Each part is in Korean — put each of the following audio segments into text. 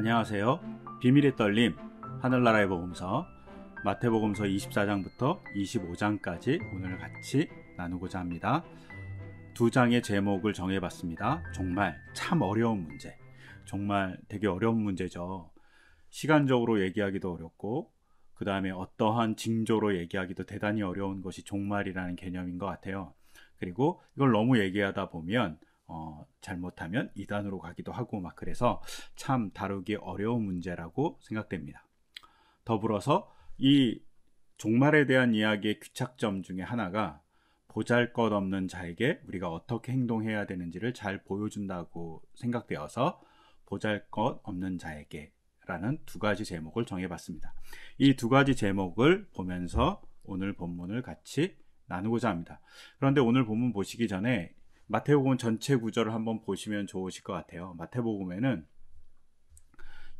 안녕하세요. 비밀의 떨림 하늘나라의 복음서 마태복음서 24장부터 25장까지 오늘 같이 나누고자 합니다. 두 장의 제목을 정해봤습니다. 정말 참 어려운 문제, 정말 되게 어려운 문제죠. 시간적으로 얘기하기도 어렵고 그 다음에 어떠한 징조로 얘기하기도 대단히 어려운 것이 종말이라는 개념인 것 같아요. 그리고 이걸 너무 얘기하다 보면 잘못하면 이단으로 가기도 하고 막 그래서 참 다루기 어려운 문제라고 생각됩니다. 더불어서 이 종말에 대한 이야기의 귀착점 중에 하나가 보잘것없는 자에게 우리가 어떻게 행동해야 되는지를 잘 보여준다고 생각되어서 보잘것없는 자에게 라는 두 가지 제목을 정해봤습니다. 이 두 가지 제목을 보면서 오늘 본문을 같이 나누고자 합니다. 그런데 오늘 본문 보시기 전에 마태복음 전체 구절을 한번 보시면 좋으실 것 같아요. 마태복음에는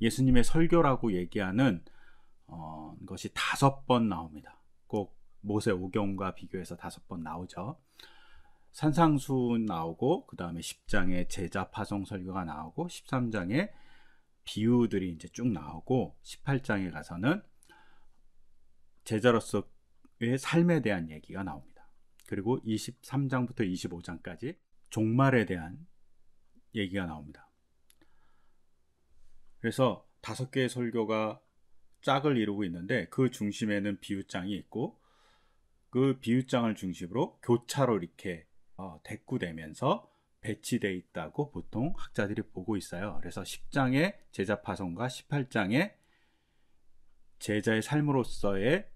예수님의 설교라고 얘기하는 것이 5번 나옵니다. 꼭 모세 오경과 비교해서 5번 나오죠. 산상수훈 나오고 그 다음에 10장에 제자 파송 설교가 나오고 13장에 비유들이 이제 쭉 나오고 18장에 가서는 제자로서의 삶에 대한 얘기가 나옵니다. 그리고 23장부터 25장까지 종말에 대한 얘기가 나옵니다. 그래서 5개의 설교가 짝을 이루고 있는데 그 중심에는 비유장이 있고 그 비유장을 중심으로 교차로 이렇게 대꾸되면서 배치되어 있다고 보통 학자들이 보고 있어요. 그래서 10장의 제자 파송과 18장의 제자의 삶으로서의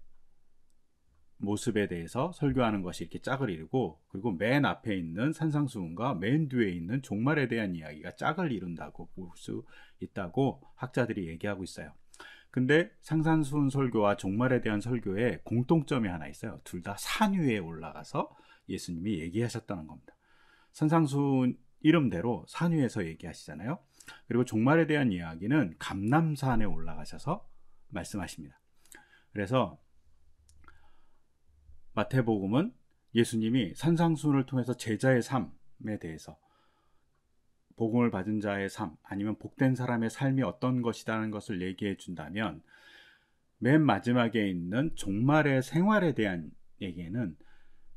모습에 대해서 설교하는 것이 이렇게 짝을 이루고, 그리고 맨 앞에 있는 산상수훈과 맨 뒤에 있는 종말에 대한 이야기가 짝을 이룬다고 볼 수 있다고 학자들이 얘기하고 있어요. 근데 산상수훈 설교와 종말에 대한 설교에 공통점이 하나 있어요. 둘 다 산 위에 올라가서 예수님이 얘기하셨다는 겁니다. 산상수훈 이름대로 산 위에서 얘기하시잖아요. 그리고 종말에 대한 이야기는 감람산에 올라가셔서 말씀하십니다. 그래서 마태복음은 예수님이 산상수훈을 통해서 제자의 삶에 대해서, 복음을 받은 자의 삶, 아니면 복된 사람의 삶이 어떤 것이라는 것을 얘기해 준다면, 맨 마지막에 있는 종말의 생활에 대한 얘기에는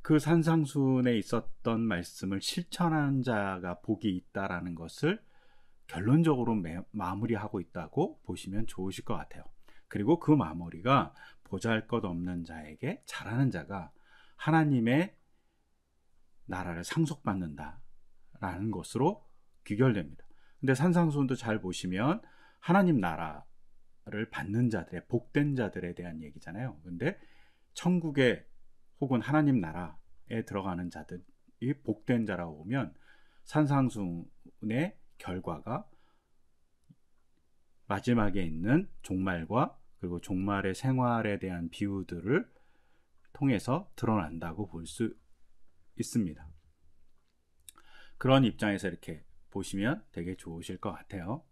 그 산상수훈에 있었던 말씀을 실천하는 자가 복이 있다라는 것을 결론적으로 마무리하고 있다고 보시면 좋으실 것 같아요. 그리고 그 마무리가 보잘것없는 자에게 잘하는 자가 하나님의 나라를 상속받는다라는 것으로 귀결됩니다. 근데 산상수훈도 잘 보시면 하나님 나라를 받는 자들의, 복된 자들에 대한 얘기잖아요. 근데 천국에 혹은 하나님 나라에 들어가는 자들이 복된 자라고 보면 산상수훈의 결과가 마지막에 있는 종말과 그리고 종말의 생활에 대한 비유들을 통해서 드러난다고 볼 수 있습니다. 그런 입장에서 이렇게 보시면 되게 좋으실 것 같아요.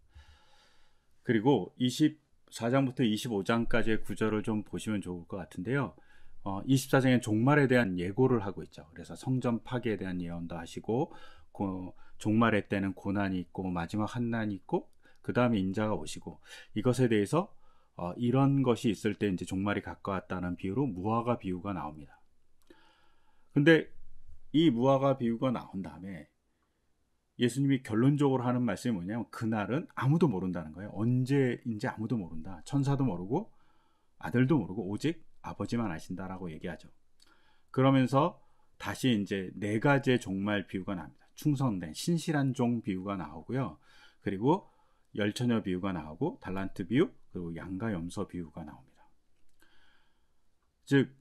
그리고 24장부터 25장까지의 구절을 좀 보시면 좋을 것 같은데요. 24장에 종말에 대한 예고를 하고 있죠. 그래서 성전 파괴에 대한 예언도 하시고, 종말의 때는 고난이 있고 마지막 환난이 있고 그 다음에 인자가 오시고, 이것에 대해서 이런 것이 있을 때 이제 종말이 가까웠다는 비유로 무화과 비유가 나옵니다. 근데 이 무화과 비유가 나온 다음에 예수님이 결론적으로 하는 말씀이 뭐냐면, 그날은 아무도 모른다는 거예요. 언제인지 아무도 모른다. 천사도 모르고 아들도 모르고 오직 아버지만 아신다라고 얘기하죠. 그러면서 다시 이제 4가지의 종말 비유가 나옵니다. 충성된 신실한 종 비유가 나오고요. 그리고 열처녀 비유가 나오고 달란트 비유, 그리고 양과 염소 비유가 나옵니다. 즉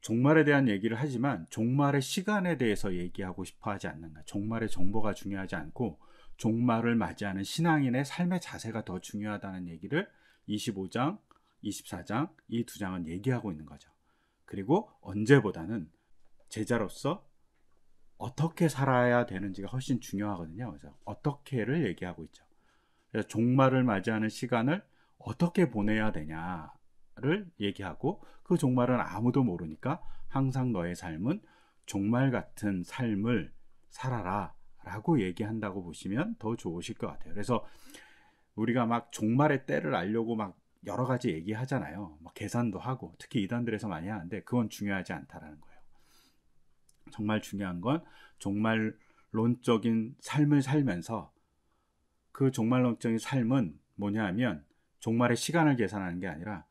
종말에 대한 얘기를 하지만 종말의 시간에 대해서 얘기하고 싶어 하지 않는가. 종말의 정보가 중요하지 않고 종말을 맞이하는 신앙인의 삶의 자세가 더 중요하다는 얘기를 25장, 24장 이 2장은 얘기하고 있는 거죠. 그리고 언제보다는 제자로서 어떻게 살아야 되는지가 훨씬 중요하거든요. 그래서 어떻게를 얘기하고 있죠. 그래서 종말을 맞이하는 시간을 어떻게 보내야 되냐를 얘기하고, 그 종말은 아무도 모르니까 항상 너의 삶은 종말 같은 삶을 살아라 라고 얘기한다고 보시면 더 좋으실 것 같아요. 그래서 우리가 막 종말의 때를 알려고 막 여러 가지 얘기하잖아요. 막 계산도 하고, 특히 이단들에서 많이 하는데 그건 중요하지 않다라는 거예요. 정말 중요한 건 종말론적인 삶을 살면서 그 종말론적인 삶은 뭐냐 하면 종말의 시간을 계산하는 게 아니라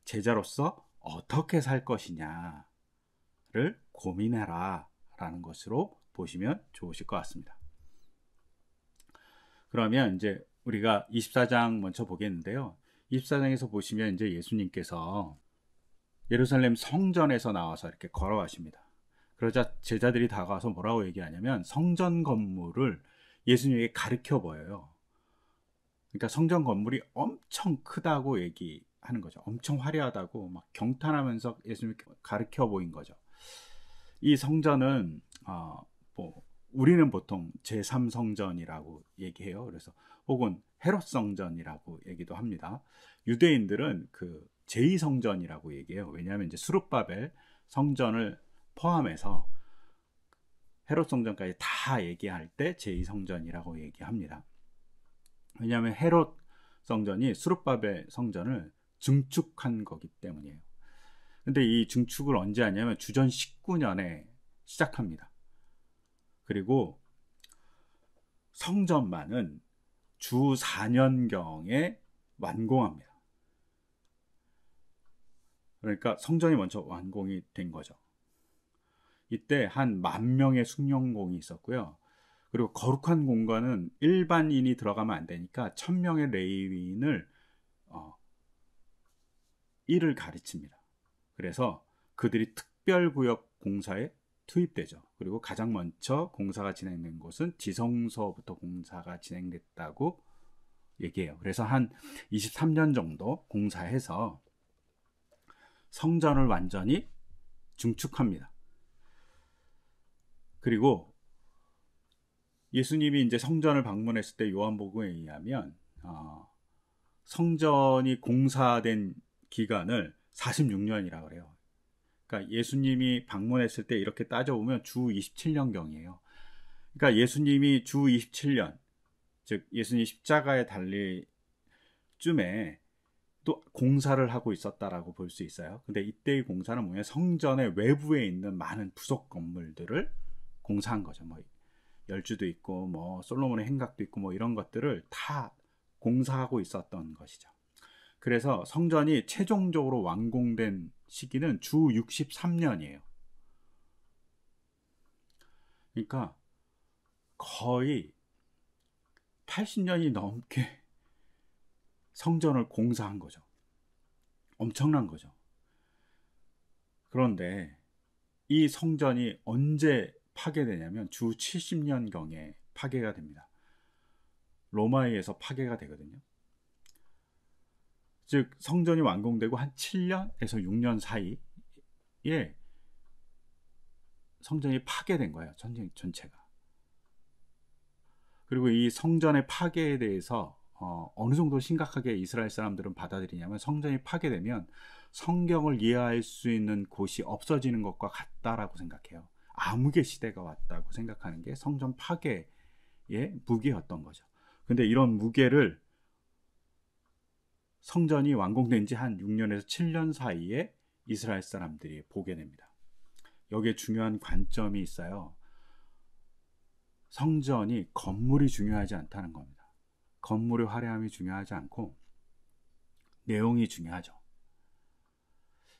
제자로서 어떻게 살 것이냐를 고민해라 라는 것으로 보시면 좋으실 것 같습니다. 그러면 이제 우리가 24장 먼저 보겠는데요. 24장에서 보시면 이제 예수님께서 예루살렘 성전에서 나와서 이렇게 걸어가십니다. 그러자 제자들이 다가와서 뭐라고 얘기하냐면 성전 건물을 예수님에게 가르쳐 보여요. 그러니까 성전 건물이 엄청 크다고 얘기하는 거죠. 엄청 화려하다고 막 경탄하면서 예수님께 가르쳐 보인 거죠. 이 성전은 우리는 보통 제3성전이라고 얘기해요. 그래서 혹은 헤롯 성전이라고 얘기도 합니다. 유대인들은 그 제2성전이라고 얘기해요. 왜냐하면 이제 스룹바벨 성전을 포함해서 헤롯 성전까지 다 얘기할 때 제2성전이라고 얘기합니다. 왜냐하면 헤롯 성전이 스룹바벨 성전을 증축한 거기 때문이에요. 근데 이 증축을 언제 하냐면 주전 19년에 시작합니다. 그리고 성전만은 주 4년경에 완공합니다. 그러니까 성전이 먼저 완공이 된 거죠. 이때 한 10,000명의 숙련공이 있었고요. 그리고 거룩한 공간은 일반인이 들어가면 안 되니까 1,000명의 레위인을 일을 가르칩니다. 그래서 그들이 특별구역 공사에 투입되죠. 그리고 가장 먼저 공사가 진행된 곳은 지성소부터 공사가 진행됐다고 얘기해요. 그래서 한 23년 정도 공사해서 성전을 완전히 증축합니다. 그리고 예수님이 이제 성전을 방문했을 때 요한복음에 의하면 성전이 공사된 기간을 46년이라고 그래요. 그러니까 예수님이 방문했을 때 이렇게 따져보면 주 27년경이에요. 그러니까 예수님이 주 27년, 즉 예수님 십자가에 달릴 쯤에 또 공사를 하고 있었다라고 볼 수 있어요. 근데 이때의 공사는 뭐냐? 성전의 외부에 있는 많은 부속 건물들을 공사한 거죠. 뭐 열주도 있고 뭐 솔로몬의 행각도 있고 뭐 이런 것들을 다 공사하고 있었던 것이죠. 그래서 성전이 최종적으로 완공된 시기는 주 63년이에요. 그러니까 거의 80년이 넘게 성전을 공사한 거죠. 엄청난 거죠. 그런데 이 성전이 언제 파괴되냐면 주 70년경에 파괴가 됩니다. 로마에 의해서 파괴가 되거든요. 즉 성전이 완공되고 한 7년에서 6년 사이에 성전이 파괴된 거예요. 전쟁 전체가. 그리고 이 성전의 파괴에 대해서 어느 정도 심각하게 이스라엘 사람들은 받아들이냐면 성전이 파괴되면 성경을 이해할 수 있는 곳이 없어지는 것과 같다라고 생각해요. 암흑의 시대가 왔다고 생각하는 게 성전 파괴의 무게였던 거죠. 근데 이런 무게를 성전이 완공된 지 한 6년에서 7년 사이에 이스라엘 사람들이 보게 됩니다. 여기에 중요한 관점이 있어요. 성전이 건물이 중요하지 않다는 겁니다. 건물의 화려함이 중요하지 않고 내용이 중요하죠.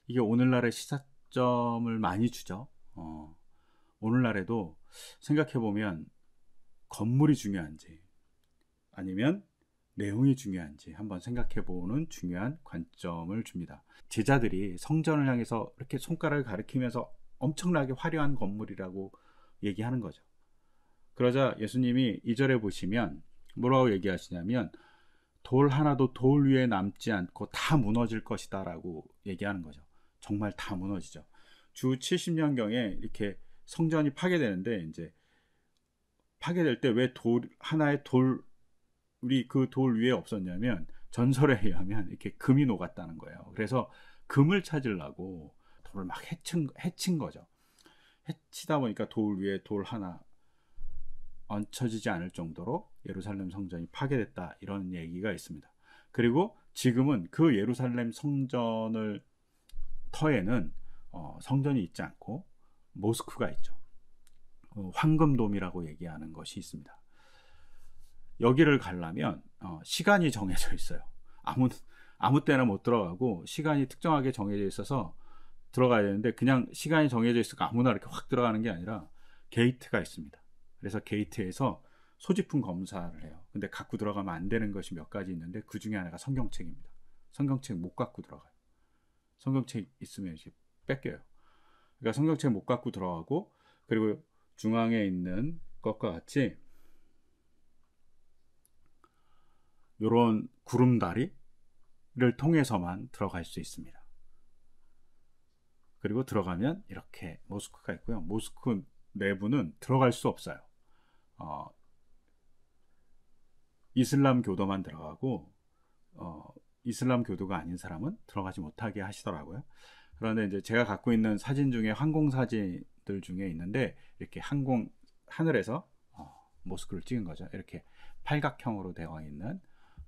이게 오늘날의 시사점을 많이 주죠. 오늘날에도 생각해보면 건물이 중요한지 아니면 내용이 중요한지 한번 생각해보는 중요한 관점을 줍니다. 제자들이 성전을 향해서 이렇게 손가락을 가리키면서 엄청나게 화려한 건물이라고 얘기하는 거죠. 그러자 예수님이 2절에 보시면 뭐라고 얘기하시냐면 돌 하나도 돌 위에 남지 않고 다 무너질 것이다 라고 얘기하는 거죠. 정말 다 무너지죠. 주 70년경에 이렇게 성전이 파괴되는데 이제 파괴될 때 왜 하나의 돌이 그 돌 위에 없었냐면 전설에 의하면 이렇게 금이 녹았다는 거예요. 그래서 금을 찾으려고 돌을 막 해친 거죠. 해치다 보니까 돌 위에 돌 하나 얹혀지지 않을 정도로 예루살렘 성전이 파괴됐다, 이런 얘기가 있습니다. 그리고 지금은 그 예루살렘 성전을 터에는 성전이 있지 않고 모스크가 있죠. 황금돔이라고 얘기하는 것이 있습니다. 여기를 가려면 시간이 정해져 있어요. 아무 때나 못 들어가고 시간이 특정하게 정해져 있어서 들어가야 되는데, 그냥 시간이 정해져 있으니까 아무나 이렇게 확 들어가는 게 아니라 게이트가 있습니다. 그래서 게이트에서 소지품 검사를 해요. 근데 갖고 들어가면 안 되는 것이 몇 가지 있는데, 그 중에 하나가 성경책입니다. 성경책 못 갖고 들어가요. 성경책 있으면 이제 뺏겨요. 그러니까 성경책 못 갖고 들어가고, 그리고 중앙에 있는 것과 같이 이런 구름다리를 통해서만 들어갈 수 있습니다. 그리고 들어가면 이렇게 모스크가 있고요. 모스크 내부는 들어갈 수 없어요. 이슬람 교도만 들어가고 이슬람 교도가 아닌 사람은 들어가지 못하게 하시더라고요. 그런데 이제 제가 갖고 있는 사진 중에 항공 사진들 중에 있는데, 이렇게 하늘에서 모스크를 찍은 거죠. 이렇게 팔각형으로 되어 있는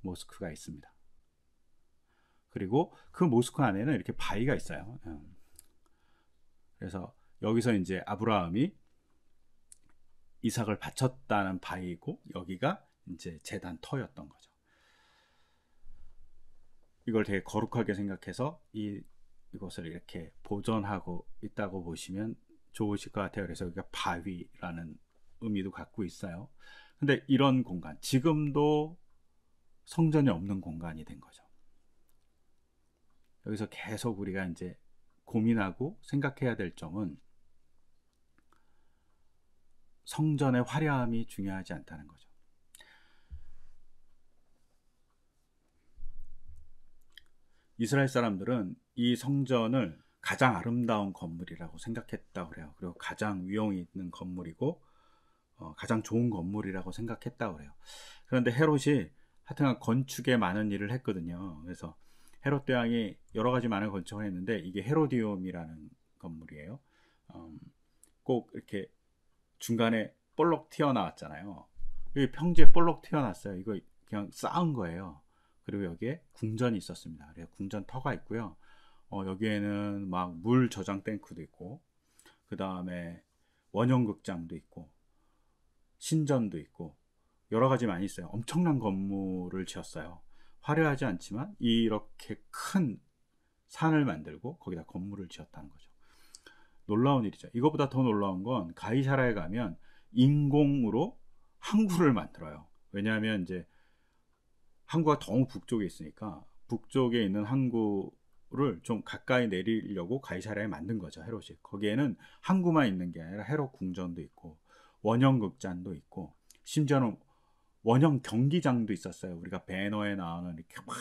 모스크가 있습니다. 그리고 그 모스크 안에는 이렇게 바위가 있어요. 그래서 여기서 이제 아브라함이 이삭을 바쳤다는 바위이고, 여기가 이제 제단 터였던 거죠. 이걸 되게 거룩하게 생각해서 이것을 이렇게 보존하고 있다고 보시면 좋으실 것 같아요. 그래서 여기가 바위라는 의미도 갖고 있어요. 근데 이런 공간, 지금도 성전이 없는 공간이 된 거죠. 여기서 계속 우리가 이제 고민하고 생각해야 될 점은, 성전의 화려함이 중요하지 않다는 거죠. 이스라엘 사람들은 이 성전을 가장 아름다운 건물이라고 생각했다고 그래요. 그리고 가장 위용이 있는 건물이고 가장 좋은 건물이라고 생각했다고 그래요. 그런데 헤롯이 하여튼 건축에 많은 일을 했거든요. 그래서 헤롯 대왕이 여러 가지 많은 건축을 했는데, 이게 헤로디움이라는 건물이에요. 꼭 이렇게 중간에 볼록 튀어나왔잖아요. 여기 평지에 볼록 튀어났어요. 이거 그냥 쌓은 거예요. 그리고 여기에 궁전이 있었습니다. 그래서 궁전 터가 있고요. 여기에는 막 물 저장 탱크도 있고, 그 다음에 원형극장도 있고, 신전도 있고, 여러 가지 많이 있어요. 엄청난 건물을 지었어요. 화려하지 않지만 이렇게 큰 산을 만들고 거기다 건물을 지었다는 거죠. 놀라운 일이죠. 이거보다 더 놀라운 건, 가이사라에 가면 인공으로 항구를 만들어요. 왜냐하면 이제 항구가 너무 북쪽에 있으니까 북쪽에 있는 항구를 좀 가까이 내리려고 가이사라에 만든 거죠, 헤롯이. 거기에는 항구만 있는 게 아니라 헤롯 궁전도 있고 원형극장도 있고, 심지어는 원형 경기장도 있었어요. 우리가 배너에 나오는 이렇게 막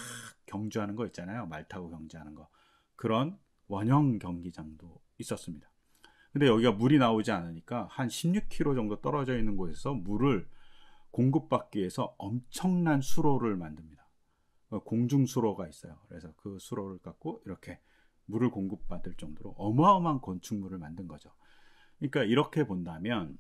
경주하는 거 있잖아요. 말 타고 경주하는 거. 그런 원형 경기장도 있었습니다. 근데 여기가 물이 나오지 않으니까 한 16km 정도 떨어져 있는 곳에서 물을 공급받기 위해서 엄청난 수로를 만듭니다. 공중수로가 있어요. 그래서 그 수로를 갖고 이렇게 물을 공급받을 정도로 어마어마한 건축물을 만든 거죠. 그러니까 이렇게 본다면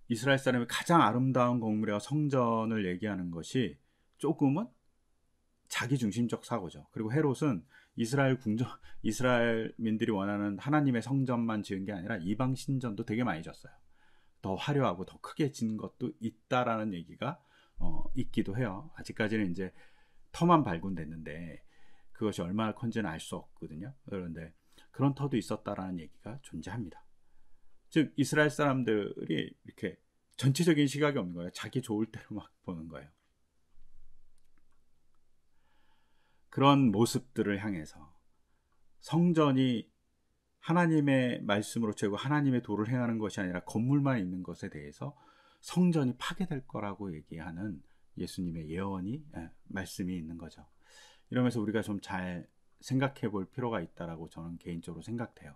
이스라엘 사람이 가장 아름다운 건물이와 성전을 얘기하는 것이 조금은 자기중심적 사고죠. 그리고 헤롯은 이스라엘민들이 원하는 하나님의 성전만 지은 게 아니라 이방 신전도 되게 많이 졌어요. 더 화려하고 더 크게 진 것도 있다라는 얘기가 있기도 해요. 아직까지는 이제 터만 발굴됐는데 그것이 얼마나 큰지는 알 수 없거든요. 그런데 그런 터도 있었다라는 얘기가 존재합니다. 즉 이스라엘 사람들이 이렇게 전체적인 시각이 없는 거예요. 자기 좋을 대로 막 보는 거예요. 그런 모습들을 향해서 성전이 하나님의 말씀으로 채우고 하나님의 도를 행하는 것이 아니라 건물만 있는 것에 대해서 성전이 파괴될 거라고 얘기하는 예수님의 예언이 말씀이 있는 거죠. 이러면서 우리가 좀 잘 생각해 볼 필요가 있다라고 저는 개인적으로 생각해요.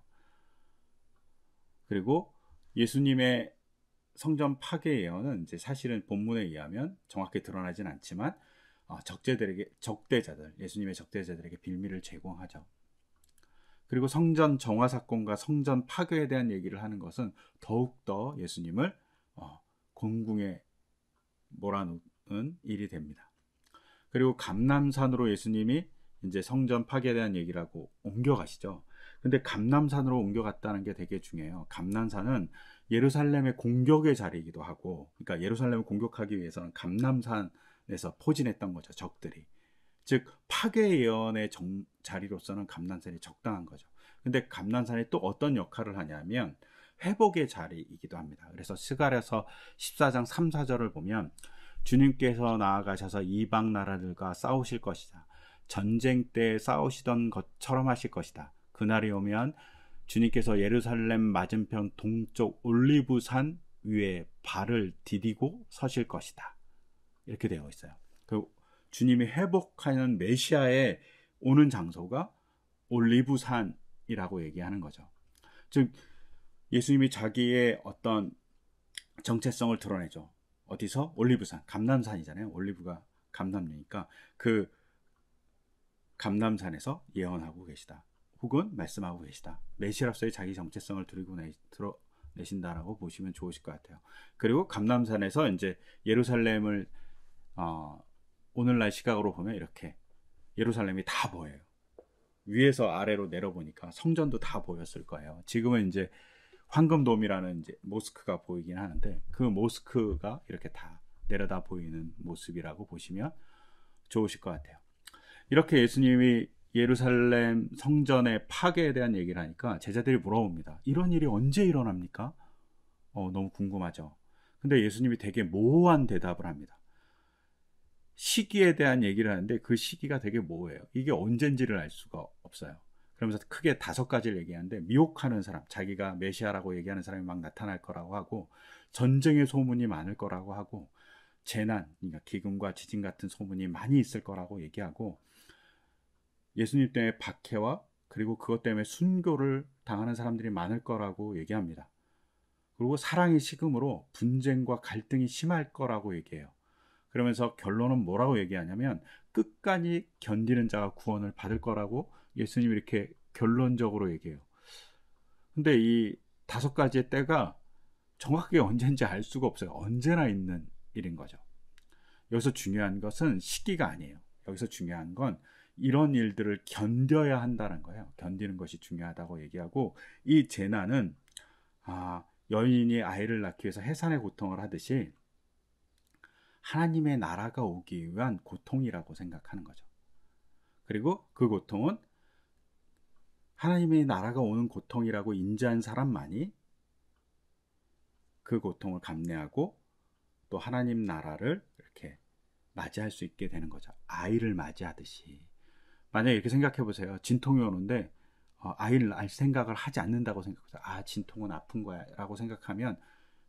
그리고 예수님의 성전 파괴 예언은 이제 사실은 본문에 의하면 정확히 드러나진 않지만 예수님의 적대자들에게 빌미를 제공하죠. 그리고 성전 정화 사건과 성전 파괴에 대한 얘기를 하는 것은 더욱더 예수님을 공궁에 몰아넣은 일이 됩니다. 그리고 감람산으로 예수님이 이제 성전 파괴에 대한 얘기를 하고 옮겨가시죠. 근데 감람산으로 옮겨갔다는 게 되게 중요해요. 감람산은 예루살렘의 공격의 자리이기도 하고, 그러니까 예루살렘을 공격하기 위해서는 감람산에서 포진했던 거죠, 적들이. 즉 파괴 예언의 자리로서는 감람산이 적당한 거죠. 근데 감람산이 또 어떤 역할을 하냐면 회복의 자리이기도 합니다. 그래서 스가랴서 14장 3, 4절을 보면 주님께서 나아가셔서 이방 나라들과 싸우실 것이다. 전쟁 때 싸우시던 것처럼 하실 것이다. 그날이 오면 주님께서 예루살렘 맞은편 동쪽 올리브산 위에 발을 디디고 서실 것이다. 이렇게 되어 있어요. 그 주님이 회복하는 메시아의 오는 장소가 올리브산이라고 얘기하는 거죠. 즉 예수님이 자기의 어떤 정체성을 드러내죠. 어디서? 올리브산, 감람산이잖아요. 올리브가 감람이니까 그 감람산에서 예언하고 계시다. 혹은 말씀하고 계시다. 메시아로서의 자기 정체성을 드러내신다라고 보시면 좋으실 것 같아요. 그리고 감람산에서 이제 예루살렘을 오늘날 시각으로 보면 이렇게 예루살렘이 다 보여요. 위에서 아래로 내려보니까 성전도 다 보였을 거예요. 지금은 이제 황금돔이라는 이제 모스크가 보이긴 하는데 그 모스크가 이렇게 다 내려다 보이는 모습이라고 보시면 좋으실 것 같아요. 이렇게 예수님이 예루살렘 성전의 파괴에 대한 얘기를 하니까 제자들이 물어봅니다. 이런 일이 언제 일어납니까? 너무 궁금하죠. 근데 예수님이 되게 모호한 대답을 합니다. 시기에 대한 얘기를 하는데 그 시기가 되게 모호해요. 이게 언젠지를 알 수가 없어요. 그러면서 크게 5가지를 얘기하는데 미혹하는 사람, 자기가 메시아라고 얘기하는 사람이 막 나타날 거라고 하고, 전쟁의 소문이 많을 거라고 하고, 재난, 그러니까 기근과 지진 같은 소문이 많이 있을 거라고 얘기하고, 예수님 때문에 박해와 그리고 그것 때문에 순교를 당하는 사람들이 많을 거라고 얘기합니다. 그리고 사랑이 식음으로 분쟁과 갈등이 심할 거라고 얘기해요. 그러면서 결론은 뭐라고 얘기하냐면 끝까지 견디는 자가 구원을 받을 거라고 예수님이 이렇게 결론적으로 얘기해요. 근데 이 5가지의 때가 정확하게 언제인지 알 수가 없어요. 언제나 있는 일인 거죠. 여기서 중요한 것은 시기가 아니에요. 여기서 중요한 건 이런 일들을 견뎌야 한다는 거예요. 견디는 것이 중요하다고 얘기하고, 이 재난은 여인이 아이를 낳기 위해서 해산의 고통을 하듯이 하나님의 나라가 오기 위한 고통이라고 생각하는 거죠. 그리고 그 고통은 하나님의 나라가 오는 고통이라고 인지한 사람만이 그 고통을 감내하고 또 하나님 나라를 이렇게 맞이할 수 있게 되는 거죠. 아이를 맞이하듯이. 만약에 이렇게 생각해 보세요. 진통이 오는데 아이를 낳을 생각을 하지 않는다고 생각해서 진통은 아픈 거야 라고 생각하면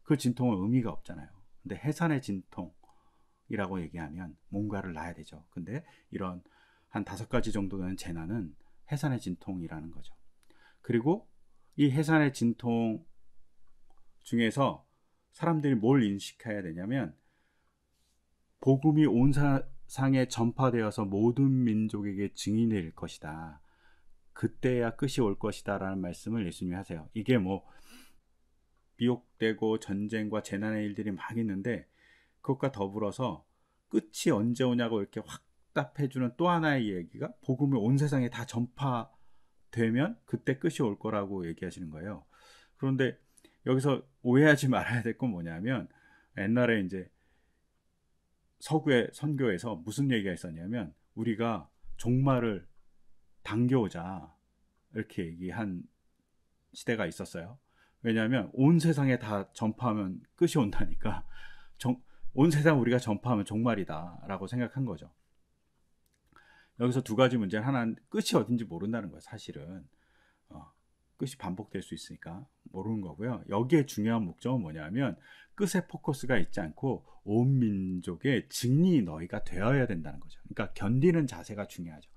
그 진통은 의미가 없잖아요. 근데 해산의 진통이라고 얘기하면 뭔가를 낳아야 되죠. 근데 이런 한 5가지 정도 되는 재난은 해산의 진통이라는 거죠. 그리고 이 해산의 진통 중에서 사람들이 뭘 인식해야 되냐면, 복음이 온 세상에 전파되어서 모든 민족에게 증인이 될 것이다. 그때야 끝이 올 것이다 라는 말씀을 예수님이 하세요. 이게 미혹되고 전쟁과 재난의 일들이 막 있는데 그것과 더불어서 끝이 언제 오냐고 이렇게 확답해주는 또 하나의 얘기가, 복음이 온 세상에 다 전파되면 그때 끝이 올 거라고 얘기하시는 거예요. 그런데 여기서 오해하지 말아야 될 건 뭐냐면, 옛날에 이제 서구의 선교에서 무슨 얘기가 있었냐면, 우리가 종말을 당겨오자 이렇게 얘기한 시대가 있었어요. 왜냐하면 온 세상에 다 전파하면 끝이 온다니까, 온 세상 우리가 전파하면 종말이다 라고 생각한 거죠. 여기서 2가지 문제는, 하나는 끝이 어딘지 모른다는 거예요. 사실은 끝이 반복될 수 있으니까 모르는 거고요. 여기에 중요한 목적은 뭐냐면, 끝에 포커스가 있지 않고 온 민족의 증인이 너희가 되어야 된다는 거죠. 그러니까 견디는 자세가 중요하죠.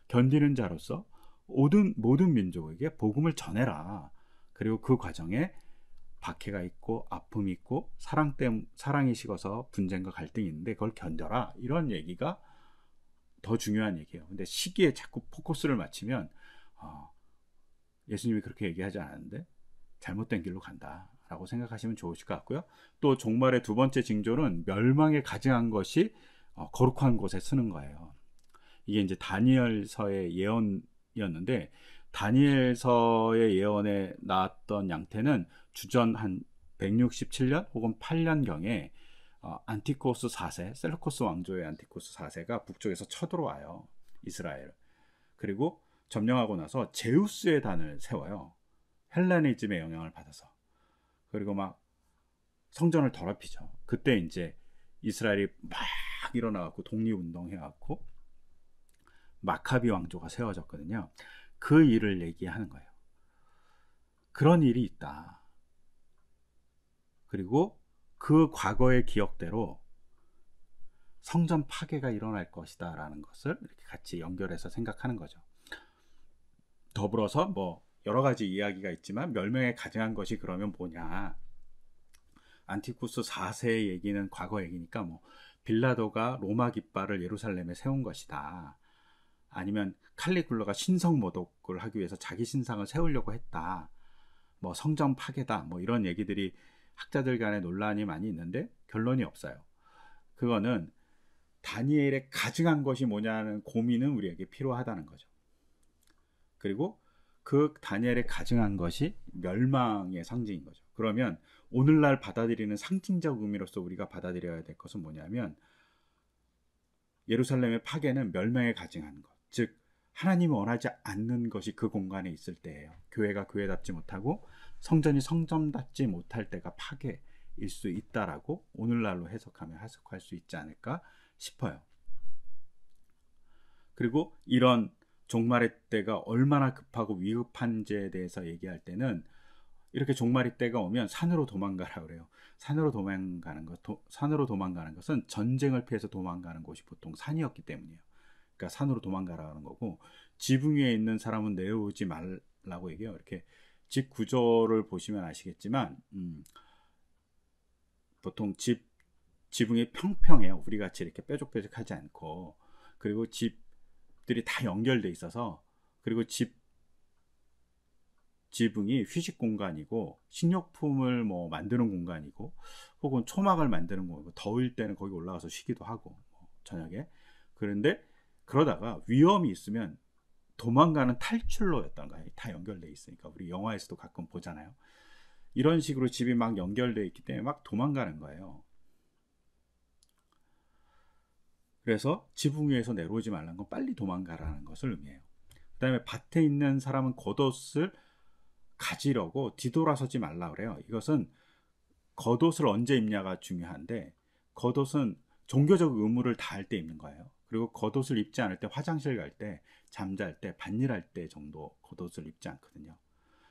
견디는 자로서 모든 민족에게 복음을 전해라. 그리고 그 과정에 박해가 있고 아픔이 있고 사랑이 식어서 분쟁과 갈등이 있는데 그걸 견뎌라. 이런 얘기가 더 중요한 얘기예요. 근데 시기에 자꾸 포커스를 맞추면 예수님이 그렇게 얘기하지 않았는데 잘못된 길로 간다라고 생각하시면 좋으실 것 같고요. 또 종말의 두 번째 징조는 멸망에 가증한 것이 거룩한 곳에 쓰는 거예요. 이게 이제 다니엘서의 예언이었는데, 다니엘서의 예언에 나왔던 양태는 주전 한 167년 혹은 8년경에 안티코스 4세, 셀루코스 왕조의 안티코스 4세가 북쪽에서 쳐들어와요, 이스라엘. 그리고 점령하고 나서 제우스의 단을 세워요. 헬레니즘의 영향을 받아서. 그리고 막 성전을 더럽히죠. 그때 이제 이스라엘이 막 일어나갖고 독립운동 해갖고 마카비 왕조가 세워졌거든요. 그 일을 얘기하는 거예요. 그런 일이 있다. 그리고 그 과거의 기억대로 성전 파괴가 일어날 것이다 라는 것을 이렇게 같이 연결해서 생각하는 거죠. 더불어서 뭐 여러 가지 이야기가 있지만 멸망에 가증한 것이 그러면 뭐냐, 안티쿠스 4세의 얘기는 과거 얘기니까 뭐 빌라도가 로마 깃발을 예루살렘에 세운 것이다, 아니면 칼리굴러가 신성 모독을 하기 위해서 자기 신상을 세우려고 했다, 뭐 성전 파괴다, 뭐 이런 얘기들이 학자들 간에 논란이 많이 있는데 결론이 없어요. 그거는 다니엘의 가증한 것이 뭐냐는 고민은 우리에게 필요하다는 거죠. 그리고 그 다니엘의 가증한 것이 멸망의 상징인 거죠. 그러면 오늘날 받아들이는 상징적 의미로서 우리가 받아들여야 될 것은 뭐냐면, 예루살렘의 파괴는 멸망에 가증한 것, 즉 하나님이 원하지 않는 것이 그 공간에 있을 때예요. 교회가 교회답지 못하고 성전이 성전답지 못할 때가 파괴일 수 있다라고 오늘날로 해석하면 해석할 수 있지 않을까 싶어요. 그리고 이런 종말의 때가 얼마나 급하고 위급한지에 대해서 얘기할 때는, 이렇게 종말의 때가 오면 산으로 도망가라 그래요. 산으로 도망가는 것은 전쟁을 피해서 도망가는 곳이 보통 산이었기 때문이에요. 그러니까 산으로 도망가라는 거고, 지붕 위에 있는 사람은 내려오지 말라고 얘기해요. 이렇게 집 구조를 보시면 아시겠지만 보통 지붕이 평평해요. 우리 같이 이렇게 뾰족뾰족하지 않고. 그리고 집들이 다 연결돼 있어서, 그리고 지붕이 휴식 공간이고 식료품을 뭐 만드는 공간이고 혹은 초막을 만드는 공간이고, 더울 때는 거기 올라가서 쉬기도 하고 저녁에. 그런데 그러다가 위험이 있으면 도망가는 탈출로였던 거예요. 다 연결돼 있으니까. 우리 영화에서도 가끔 보잖아요. 이런 식으로 집이 막 연결돼 있기 때문에 막 도망가는 거예요. 그래서 지붕 위에서 내려오지 말라는 건 빨리 도망가라는 것을 의미해요. 그 다음에 밭에 있는 사람은 겉옷을 가지려고 뒤돌아서지 말라 그래요. 이것은 겉옷을 언제 입냐가 중요한데, 겉옷은 종교적 의무를 다할 때 입는 거예요. 그리고 겉옷을 입지 않을 때, 화장실 갈 때, 잠잘 때, 밭일할 때 정도 겉옷을 입지 않거든요.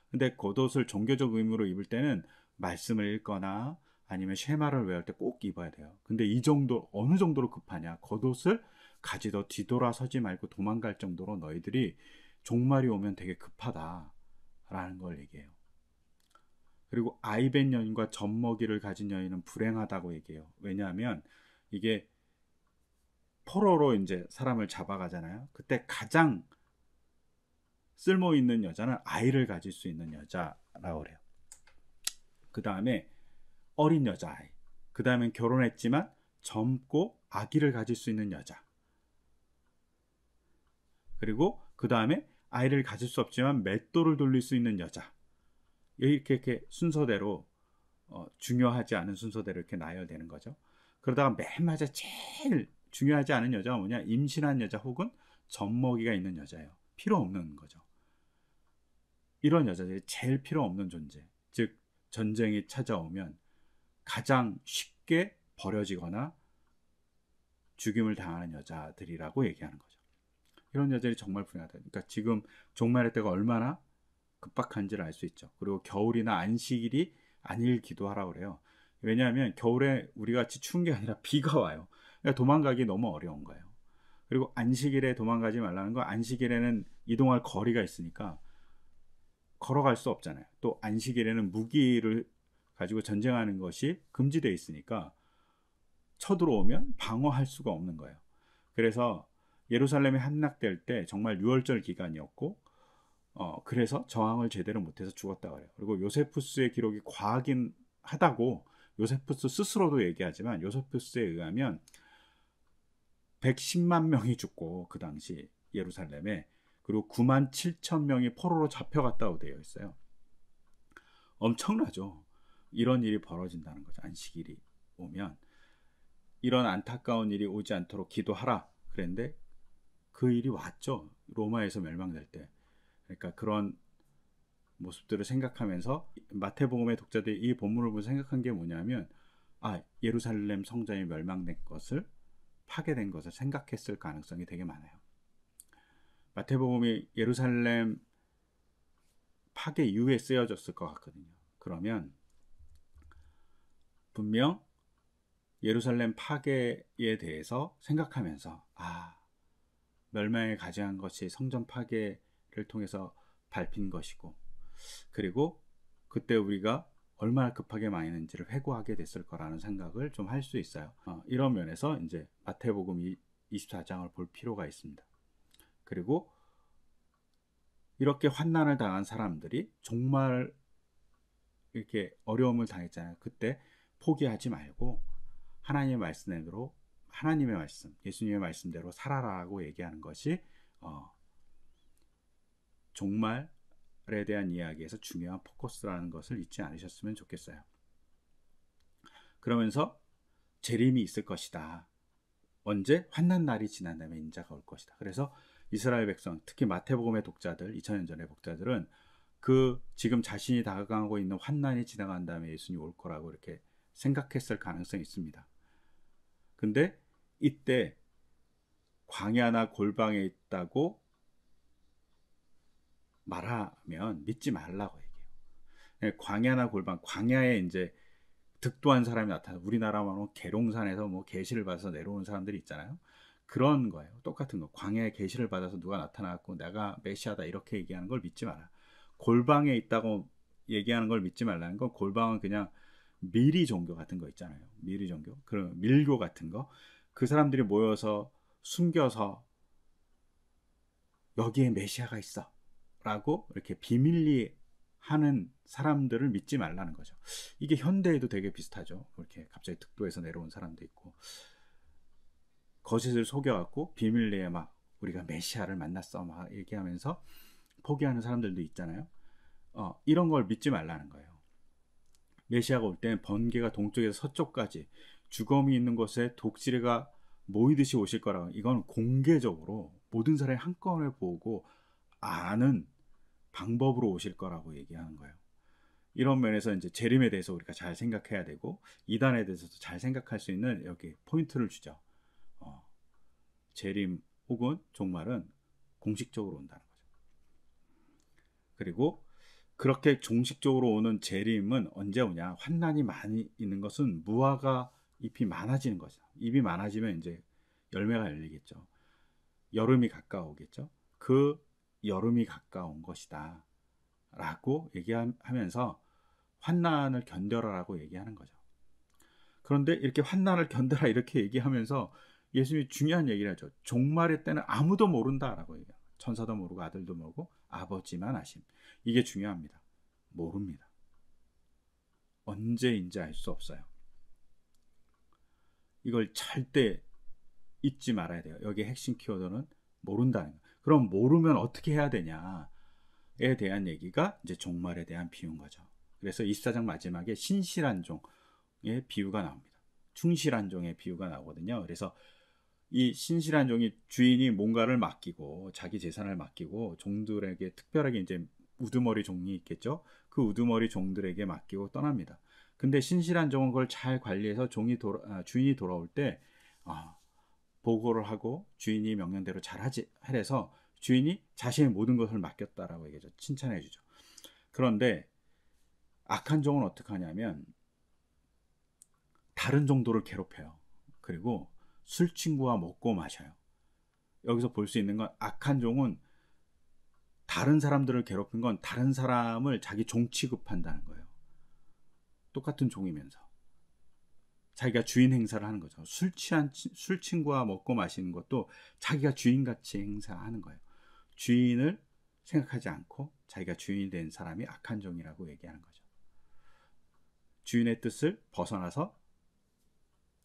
근데 겉옷을 종교적 의무로 입을 때는 말씀을 읽거나 아니면 쉐마를 외울 때 꼭 입어야 돼요. 근데 이 정도, 어느 정도로 급하냐, 겉옷을 가지더 뒤돌아서지 말고 도망갈 정도로 너희들이 종말이 오면 되게 급하다라는 걸 얘기해요. 그리고 아이벤 여인과 젖먹이를 가진 여인은 불행하다고 얘기해요. 왜냐하면 이게 포로로 이제 사람을 잡아가잖아요. 그때 가장 쓸모 있는 여자는 아이를 가질 수 있는 여자라고 그래요. 그 다음에 어린 여자아이, 그 다음에 결혼했지만 젊고 아기를 가질 수 있는 여자, 그리고 그 다음에 아이를 가질 수 없지만 맷돌을 돌릴 수 있는 여자, 이렇게 순서대로 중요하지 않은 순서대로 이렇게 나열되는 거죠. 그러다가 맨 마지막 제일 중요하지 않은 여자가 뭐냐, 임신한 여자 혹은 젖먹이가 있는 여자예요. 필요 없는 거죠. 이런 여자들이 제일 필요 없는 존재, 즉 전쟁이 찾아오면 가장 쉽게 버려지거나 죽임을 당하는 여자들이라고 얘기하는 거죠. 이런 여자들이 정말 불행하다. 그러니까 지금 종말의 때가 얼마나 급박한지를 알 수 있죠. 그리고 겨울이나 안식일이 아닐 기도하라고 그래요. 왜냐하면 겨울에 우리 같이 추운 게 아니라 비가 와요. 그러니까 도망가기 너무 어려운 거예요. 그리고 안식일에 도망가지 말라는 거, 안식일에는 이동할 거리가 있으니까 걸어갈 수 없잖아요. 또 안식일에는 무기를 가지고 전쟁하는 것이 금지되어 있으니까 쳐들어오면 방어할 수가 없는 거예요. 그래서 예루살렘이 함락될 때 정말 유월절 기간이었고, 그래서 저항을 제대로 못해서 죽었다고 해요. 그리고 요세푸스의 기록이 과하긴 하다고 요세푸스 스스로도 얘기하지만, 요세푸스에 의하면 110만 명이 죽고 그 당시 예루살렘에, 그리고 9만 7천 명이 포로로 잡혀갔다고 되어 있어요. 엄청나죠. 이런 일이 벌어진다는 거죠. 안식일이 오면 이런 안타까운 일이 오지 않도록 기도하라 그랬는데 그 일이 왔죠. 로마에서 멸망될 때. 그러니까 그런 모습들을 생각하면서 마태복음의 독자들이 이 본문을 보고 생각한 게 뭐냐면, 예루살렘 성전이 멸망된 것을, 파괴된 것을 생각했을 가능성이 되게 많아요. 마태복음이 예루살렘 파괴 이후에 쓰여졌을 것 같거든요. 그러면 분명 예루살렘 파괴에 대해서 생각하면서, 멸망에 가져간 것이 성전 파괴를 통해서 밟힌 것이고, 그리고 그때 우리가 얼마나 급하게 망했는지를 회고하게 됐을 거라는 생각을 좀 할 수 있어요. 이런 면에서 이제 마태복음 24장을 볼 필요가 있습니다. 그리고 이렇게 환난을 당한 사람들이 정말 이렇게 어려움을 당했잖아요. 그때 포기하지 말고 하나님의 말씀대로, 하나님의 말씀, 예수님의 말씀대로 살아라고 얘기하는 것이 종말에 대한 이야기에서 중요한 포커스라는 것을 잊지 않으셨으면 좋겠어요. 그러면서 재림이 있을 것이다. 언제? 환난 날이 지난 다음에 인자가 올 것이다. 그래서 이스라엘 백성, 특히 마태복음의 독자들, 2000년 전의 독자들은 지금 자신이 다가가고 있는 환난이 지나간 다음에 예수님이 올 거라고 이렇게 생각했을 가능성이 있습니다. 근데 이때 광야나 골방에 있다고 말하면 믿지 말라고 얘기해요. 광야나 골방, 광야에 이제 득도한 사람이 나타나, 우리나라만 계룡산에서 계시를 받아서 내려오는 사람들이 있잖아요. 그런 거예요. 똑같은 거. 광야에 계시를 받아서 누가 나타나고 내가 메시아다 이렇게 얘기하는 걸 믿지 마라. 골방에 있다고 얘기하는 걸 믿지 말라는 건, 골방은 그냥 미리 종교 같은 거 있잖아요. 미리 종교, 그런 밀교 같은 거. 그 사람들이 모여서 숨겨서 여기에 메시아가 있어 라고 이렇게 비밀리 하는 사람들을 믿지 말라는 거죠. 이게 현대에도 되게 비슷하죠. 그렇게 갑자기 득도해서 내려온 사람도 있고, 거짓을 속여갖고 비밀리에 막 우리가 메시아를 만났어 막 얘기하면서 포기하는 사람들도 있잖아요. 이런 걸 믿지 말라는 거예요. 메시아가 올 때는 번개가 동쪽에서 서쪽까지 주검이 있는 곳에 독수리가 모이듯이 오실 거라고, 이건 공개적으로 모든 사람이 한꺼번에 보고 아는 방법으로 오실 거라고 얘기하는 거예요. 이런 면에서 이제 재림에 대해서 우리가 잘 생각해야 되고, 이단에 대해서도 잘 생각할 수 있는 여기 포인트를 주죠. 재림 혹은 종말은 공식적으로 온다는 거죠. 그리고 그렇게 종식적으로 오는 재림은 언제 오냐? 환난이 많이 있는 것은 무화과 잎이 많아지는 거죠. 잎이 많아지면 이제 열매가 열리겠죠. 여름이 가까우겠죠. 그 여름이 가까운 것이다 라고 얘기하면서 환난을 견뎌라라고 얘기하는 거죠. 그런데 이렇게 환난을 견뎌라 이렇게 얘기하면서 예수님이 중요한 얘기를 하죠. 종말의 때는 아무도 모른다라고 얘기해요. 천사도 모르고 아들도 모르고 아버지만 아심. 이게 중요합니다. 모릅니다. 언제인지 알 수 없어요. 이걸 절대 잊지 말아야 돼요. 여기 핵심 키워드는 모른다는 거예요. 그럼 모르면 어떻게 해야 되냐에 대한 얘기가 이제 종말에 대한 비유인 거죠. 그래서 24장 마지막에 신실한 종의 비유가 나옵니다. 충실한 종의 비유가 나오거든요. 그래서 이 신실한 종이 주인이 뭔가를 맡기고, 자기 재산을 맡기고 종들에게, 특별하게 이제 우두머리 종이 있겠죠. 그 우두머리 종들에게 맡기고 떠납니다. 근데 신실한 종은 그걸 잘 관리해서 주인이 돌아올 때 보고를 하고 주인이 명령대로 잘하지 해서 주인이 자신의 모든 것을 맡겼다라고 얘기하죠. 칭찬해 주죠. 그런데 악한 종은 어떻게 하냐면 다른 종들을 괴롭혀요. 그리고 술 친구와 먹고 마셔요. 여기서 볼 수 있는 건, 악한 종은 다른 사람들을 괴롭힌 건 다른 사람을 자기 종 취급한다는 거예요. 똑같은 종이면서 자기가 주인 행사를 하는 거죠. 술 친구와 먹고 마시는 것도 자기가 주인같이 행사하는 거예요. 주인을 생각하지 않고 자기가 주인이 된 사람이 악한 종이라고 얘기하는 거죠. 주인의 뜻을 벗어나서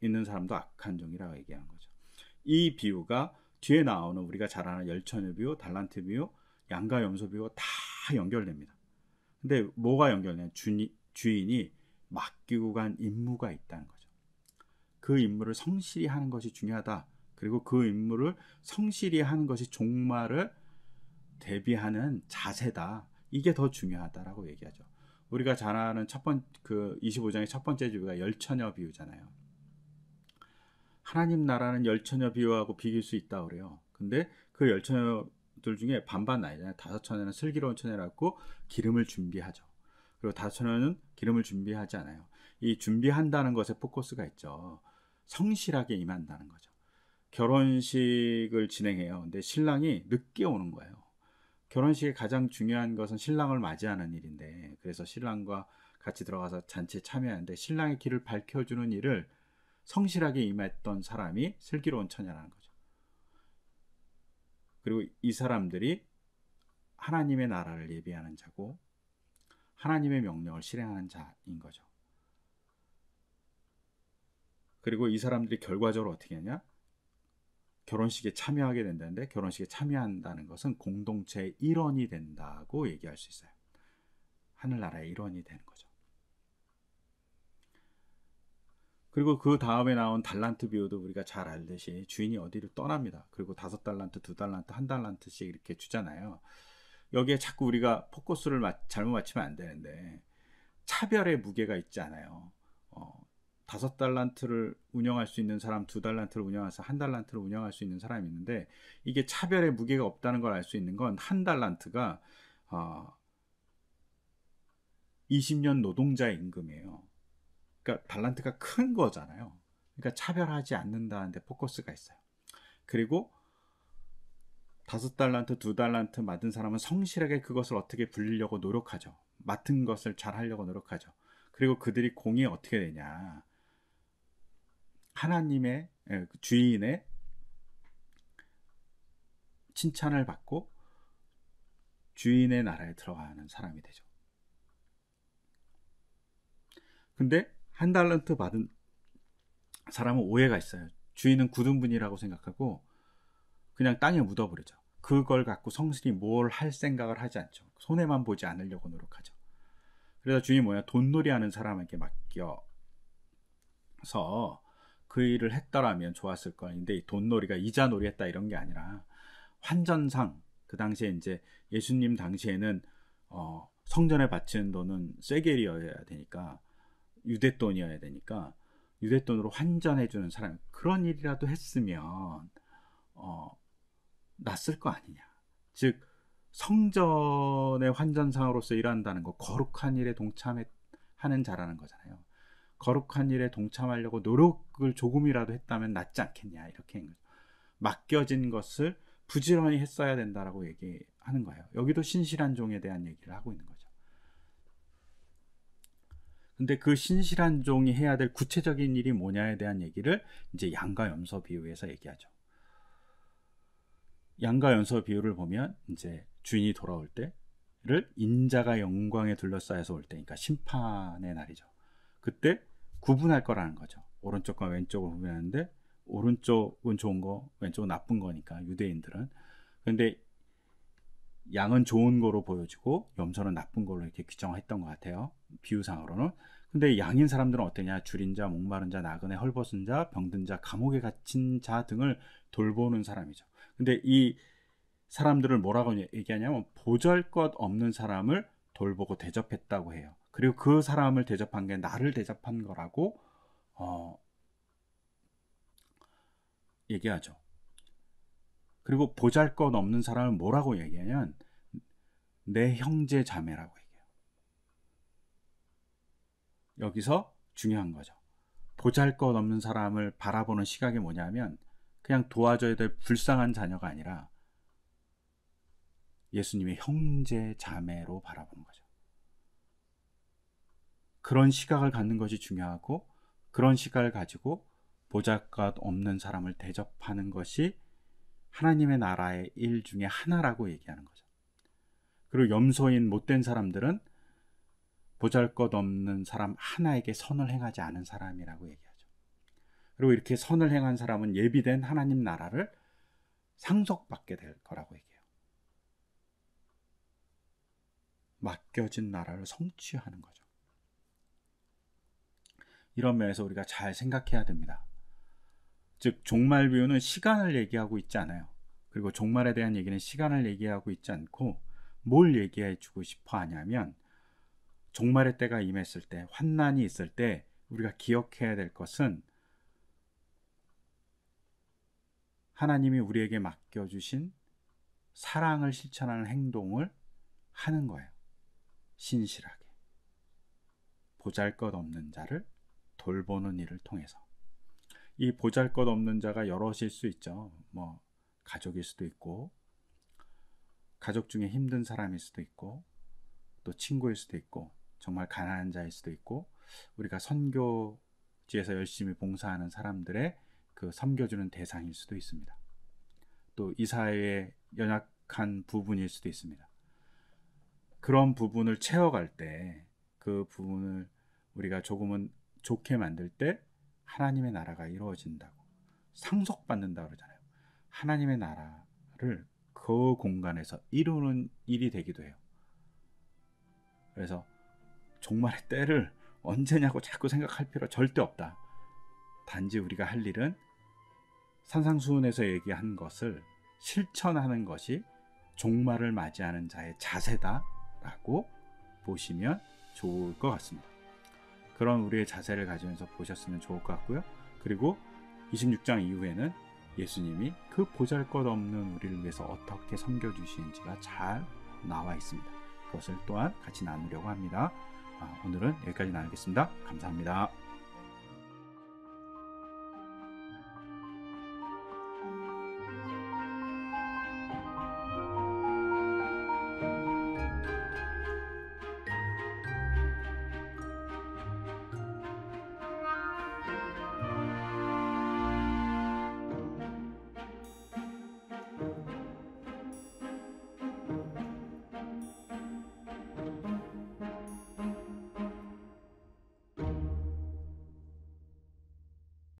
있는 사람도 악한 종이라고 얘기하는 거죠. 이 비유가 뒤에 나오는 우리가 잘 아는 열처녀 비유, 달란트 비유, 양과 염소 비유가 다 연결됩니다. 근데 뭐가 연결되냐? 주인이 맡기고 간 임무가 있다는 거죠. 그 임무를 성실히 하는 것이 중요하다. 그리고 그 임무를 성실히 하는 것이 종말을 대비하는 자세다. 이게 더 중요하다라고 얘기하죠. 우리가 잘 아는 25장의 첫 번째 비유가 열처녀 비유잖아요. 하나님 나라는 열처녀 비유하고 비길 수 있다고 그래요. 근데 그 열처녀들 중에 반반 나뉘잖아요. 5처녀는 슬기로운 처녀라고 기름을 준비하죠. 그리고 5처녀는 기름을 준비하지 않아요. 이 준비한다는 것에 포커스가 있죠. 성실하게 임한다는 거죠. 결혼식을 진행해요. 근데 신랑이 늦게 오는 거예요. 결혼식의 가장 중요한 것은 신랑을 맞이하는 일인데, 그래서 신랑과 같이 들어가서 잔치에 참여하는데 신랑의 길을 밝혀주는 일을 성실하게 임했던 사람이 슬기로운 처녀라는 거죠. 그리고 이 사람들이 하나님의 나라를 예비하는 자고 하나님의 명령을 실행하는 자인 거죠. 그리고 이 사람들이 결과적으로 어떻게 하냐? 결혼식에 참여하게 된다는데, 결혼식에 참여한다는 것은 공동체의 일원이 된다고 얘기할 수 있어요. 하늘나라의 일원이 되는 거죠. 그리고 그 다음에 나온 달란트 비유도 우리가 잘 알듯이 주인이 어디를 떠납니다. 그리고 5달란트, 2달란트, 1달란트씩 이렇게 주잖아요. 여기에 자꾸 우리가 포커스를 잘못 맞추면 안 되는데, 차별의 무게가 있지 않아요. 5달란트를 운영할 수 있는 사람, 2달란트를 운영해서 1달란트를 운영할 수 있는 사람이 있는데, 이게 차별의 무게가 없다는 걸 알 수 있는 건 1달란트가 20년 노동자의 임금이에요. 그러니까 달란트가 큰 거잖아요. 그러니까 차별하지 않는다는데 포커스가 있어요. 그리고 5달란트, 2달란트 맡은 사람은 성실하게 그것을 어떻게 불리려고 노력하죠. 맡은 것을 잘 하려고 노력하죠. 그리고 그들이 공이 어떻게 되냐? 하나님의 주인의 칭찬을 받고 주인의 나라에 들어가는 사람이 되죠. 근데 1달란트 받은 사람은 오해가 있어요. 주인은 굳은 분이라고 생각하고 그냥 땅에 묻어버리죠. 그걸 갖고 성실히 뭘 할 생각을 하지 않죠. 손해만 보지 않으려고 노력하죠. 그래서 주인이 돈놀이 하는 사람에게 맡겨서 그 일을 했더라면 좋았을 거인데, 돈놀이가 이자놀이 했다 이런 게 아니라 환전상, 그 당시에 이제 예수님 당시에는 성전에 바치는 돈은 세겔이어야 되니까, 유대돈이어야 되니까 유대돈으로 환전해주는 사람, 그런 일이라도 했으면 낫을 거 아니냐. 즉 성전의 환전상으로서 일한다는 거, 거룩한 일에 동참하는 자라는 거잖아요. 거룩한 일에 동참하려고 노력을 조금이라도 했다면 낫지 않겠냐, 이렇게 맡겨진 것을 부지런히 했어야 된다라고 얘기하는 거예요. 여기도 신실한 종에 대한 얘기를 하고 있는 거죠. 근데 그 신실한 종이 해야 될 구체적인 일이 뭐냐에 대한 얘기를 이제 양과 염소 비유에서 얘기하죠. 양과 염소 비유를 보면 이제 주인이 돌아올 때를 인자가 영광에 둘러싸여서 올 때니까 심판의 날이죠. 그때 구분할 거라는 거죠. 오른쪽과 왼쪽을 구분하는데, 오른쪽은 좋은 거, 왼쪽은 나쁜 거니까 유대인들은. 근데 양은 좋은 거로 보여지고 염소는 나쁜 걸로 이렇게 규정했던 것 같아요, 비유상으로는. 근데 양인 사람들은 어떠냐? 줄인 자, 목마른 자, 나그네, 헐벗은 자, 병든 자, 감옥에 갇힌 자 등을 돌보는 사람이죠. 근데 이 사람들을 뭐라고 얘기하냐면 보잘것 없는 사람을 돌보고 대접했다고 해요. 그리고 그 사람을 대접한 게 나를 대접한 거라고 얘기하죠. 그리고 보잘것 없는 사람을 뭐라고 얘기하냐면 내 형제 자매라고 얘기해요. 여기서 중요한 거죠. 보잘것 없는 사람을 바라보는 시각이 뭐냐면 그냥 도와줘야 될 불쌍한 자녀가 아니라 예수님의 형제 자매로 바라보는 거죠. 그런 시각을 갖는 것이 중요하고, 그런 시각을 가지고 보잘것 없는 사람을 대접하는 것이 하나님의 나라의 일 중에 하나라고 얘기하는 거죠. 그리고 염소인 못된 사람들은 보잘것없는 사람 하나에게 선을 행하지 않은 사람이라고 얘기하죠. 그리고 이렇게 선을 행한 사람은 예비된 하나님 나라를 상속받게 될 거라고 얘기해요. 맡겨진 나라를 성취하는 거죠. 이런 면에서 우리가 잘 생각해야 됩니다. 즉 종말 비유는 시간을 얘기하고 있지 않아요. 그리고 종말에 대한 얘기는 시간을 얘기하고 있지 않고 뭘 얘기해 주고 싶어 하냐면, 종말의 때가 임했을 때, 환난이 있을 때 우리가 기억해야 될 것은 하나님이 우리에게 맡겨주신 사랑을 실천하는 행동을 하는 거예요. 신실하게 보잘것없는 자를 돌보는 일을 통해서. 이 보잘것없는 자가 여럿일 수 있죠. 뭐 가족일 수도 있고, 가족 중에 힘든 사람일 수도 있고, 또 친구일 수도 있고, 정말 가난한 자일 수도 있고, 우리가 선교지에서 열심히 봉사하는 사람들의 그 섬겨주는 대상일 수도 있습니다. 또 이 사회에 연약한 부분일 수도 있습니다. 그런 부분을 채워갈 때, 그 부분을 우리가 조금은 좋게 만들 때 하나님의 나라가 이루어진다고, 상속받는다고 그러잖아요. 하나님의 나라를 그 공간에서 이루는 일이 되기도 해요. 그래서 종말의 때를 언제냐고 자꾸 생각할 필요 절대 없다. 단지 우리가 할 일은 산상수훈에서 얘기한 것을 실천하는 것이 종말을 맞이하는 자의 자세다라고 보시면 좋을 것 같습니다. 그런 우리의 자세를 가지면서 보셨으면 좋을 것 같고요. 그리고 26장 이후에는 예수님이 그 보잘것없는 우리를 위해서 어떻게 섬겨주시는지가 잘 나와 있습니다. 그것을 또한 같이 나누려고 합니다. 오늘은 여기까지 나누겠습니다. 감사합니다.